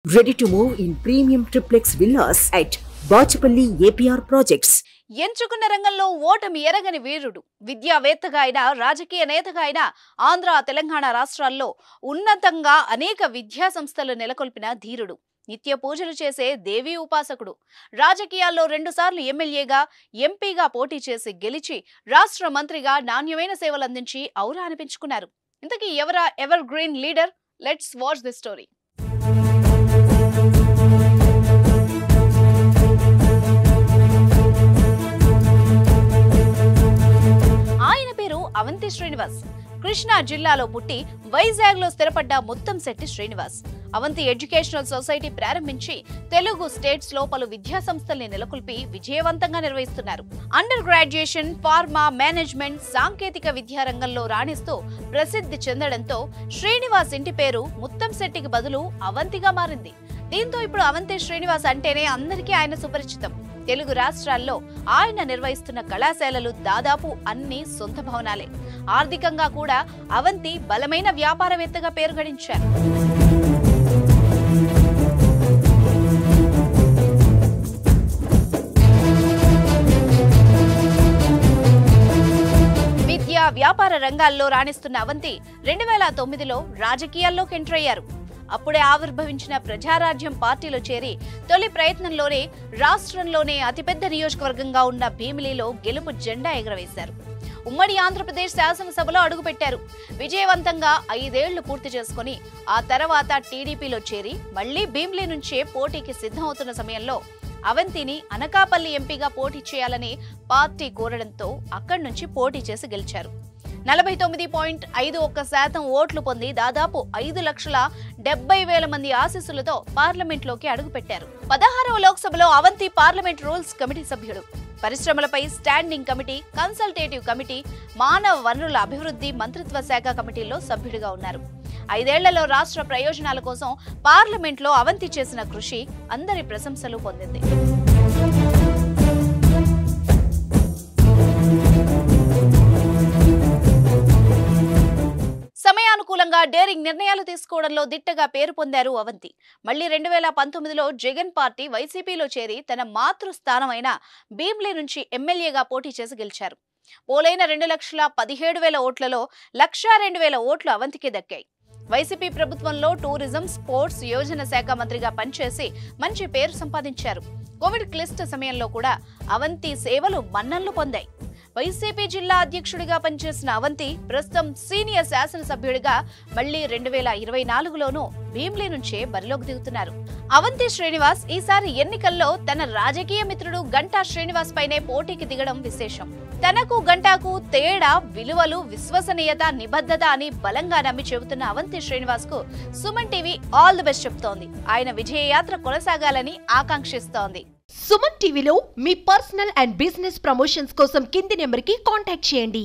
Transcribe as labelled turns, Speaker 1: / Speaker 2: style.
Speaker 1: Ready to move in premium triplex villas at Bachapalli APR Projects.
Speaker 2: ఎంచుకున్న రంగంలో ఓటమి ఎరగని వీరుడు, విద్యావేత్తగా అయినా రాజకీయ నేతగా అయినా ఆంధ్ర తెలంగాణ రాష్ట్రాల్లో ఉన్నతంగా అనేక విద్యా సంస్థలు నెలకొల్పిన ధీరుడు, నిత్య పూజలు చేసే దేవీ ఉపాసకుడు, రాజకీయాల్లో 2 సార్లు ఎమ్మెల్యేగా ఎంపీగా పోటీ చేసి గెలిచి రాష్ట్ర మంత్రిగా నాణ్యమైన సేవలు అందించి ఔరా అనిపించుకున్నారు. ఇంతకీ ఎవరా evergreen leader? Let's watch the story. Avanthi Srinivas Krishna జిల్లాలో పుట్టి వైజాగ్ లో స్థిరపడ్డ ముత్తంశెట్టి శ్రీనివాస్ అవంతి ఎడ్యుకేషనల్ సొసైటీ ప్రారంభించి తెలుగు స్టేట్స్ లో పలు విద్యా సంస్థల్ని నెలకొల్పి విజయవంతంగా నిర్వహిస్తున్నారు. అండర్ గ్రాడ్యుయేషన్, ఫార్మా, మేనేజ్మెంట్, సాంకేతిక విద్యా రంగంలో రాణిస్తూ ప్రసిద్ధి చెందడంతో శ్రీనివాస్ ఇంటి పేరు ముత్తంశెట్టికి బదులు అవంతిగా మారింది. దీంతో ఇప్పుడు అవంతి శ్రీనివాస్ అంటేనే అందరికీ ఆయన సుపరిచితం. తెలుగు రాష్ట్రాల్లో ఆయన నిర్వహిస్తున్న కళాశాలలు దాదాపు అన్ని సొంత భవనాలే. ఆర్థికంగా కూడా అవంతి బలమైన వ్యాపారవేత్తగా పేరు గడించారు. విద్యా వ్యాపార రంగాల్లో రాణిస్తున్న అవంతి 2009లో రాజకీయాల్లోకి ఎంటర్ అయ్యారు. అప్పుడే ఆవిర్భవించిన ప్రజారాజ్యం పార్టీలో చేరి తొలి ప్రయత్నంలోనే రాష్ట్రంలోనే అతిపెద్ద నియోజకవర్గంగా ఉన్న భీమిలిలో గెలుపు జెండా ఎగురవేశారు. ఉమ్మడి ఆంధ్రప్రదేశ్ శాసనసభలో అడుగుపెట్టారు. విజయవంతంగా 5 ఏళ్లు పూర్తి చేసుకుని ఆ తర్వాత టీడీపీలో చేరి మళ్లీ భీమిలి నుంచే పోటీకి సిద్ధమవుతున్న సమయంలో అవంతిని అనకాపల్లి ఎంపీగా పోటీ చేయాలని పార్టీ కోరడంతో అక్కడి నుంచి పోటీ చేసి గెలిచారు. 49.51% ఓట్లు పొంది దాదాపు 5,70,000 మంది ఆశీస్సులతో పార్లమెంట్లోకి అడుగుపెట్టారు. 16వ లోక్సభలో అవంతి పార్లమెంట్ రూల్స్ కమిటీ సభ్యుడు, పరిశ్రమలపై స్టాండింగ్ కమిటీ, కన్సల్టేటివ్ కమిటీ, మానవ వనరుల అభివృద్ధి మంత్రిత్వ శాఖ కమిటీల్లో సభ్యుడిగా ఉన్నారు. 5 ఏళ్లలో రాష్ట్ర ప్రయోజనాల కోసం పార్లమెంట్లో అవంతి చేసిన కృషి అందరి ప్రశంసలు పొందింది. సమయానుకూలంగా డేరింగ్ నిర్ణయాలు తీసుకోవడంలో దిట్టగా పేరు పొందారు అవంతి. మళ్లీ 2019లో జగన్ పార్టీ వైసీపీలో చేరి తన మాతృస్థానమైన భీమిలి నుంచి ఎమ్మెల్యేగా పోటీ చేసి గెలిచారు. పోలైన 2,17,000 ఓట్లలో 1,02,000 ఓట్లు అవంతికి దక్కాయి. వైసీపీ ప్రభుత్వంలో టూరిజం, స్పోర్ట్స్, యోజన శాఖ మంత్రిగా పనిచేసి మంచి పేరు సంపాదించారు. కోవిడ్ క్లిష్ట సమయంలో కూడా అవంతి సేవలు మన్ననలు పొందాయి. వైసీపీ జిల్లా అధ్యక్షుడిగా పనిచేసిన అవంతి ప్రస్తుతం సీనియర్ శాసనసభ్యుడిగా మళ్లీ 2024లోనూ భీమిలి నుంచే బరిలోకి దిగుతున్నారు. అవంతి శ్రీనివాస్ ఈసారి ఎన్నికల్లో తన రాజకీయ మిత్రుడు గంటా శ్రీనివాస్ పైనే పోటీకి దిగడం విశేషం. తనకు గంటాకు తేడా విలువలు, విశ్వసనీయత, నిబద్ధత అని బలంగా నమ్మి చెబుతున్న అవంతి శ్రీనివాస్ కు Suman TV all the best చెప్తోంది. ఆయన విజయయాత్ర కొనసాగాలని ఆకాంక్షిస్తోంది.
Speaker 3: సుమన్ టీవీలో మీ పర్సనల్ అండ్ బిజినెస్ ప్రమోషన్స్ కోసం కింది నెంబర్కి కాంటాక్ట్ చేయండి.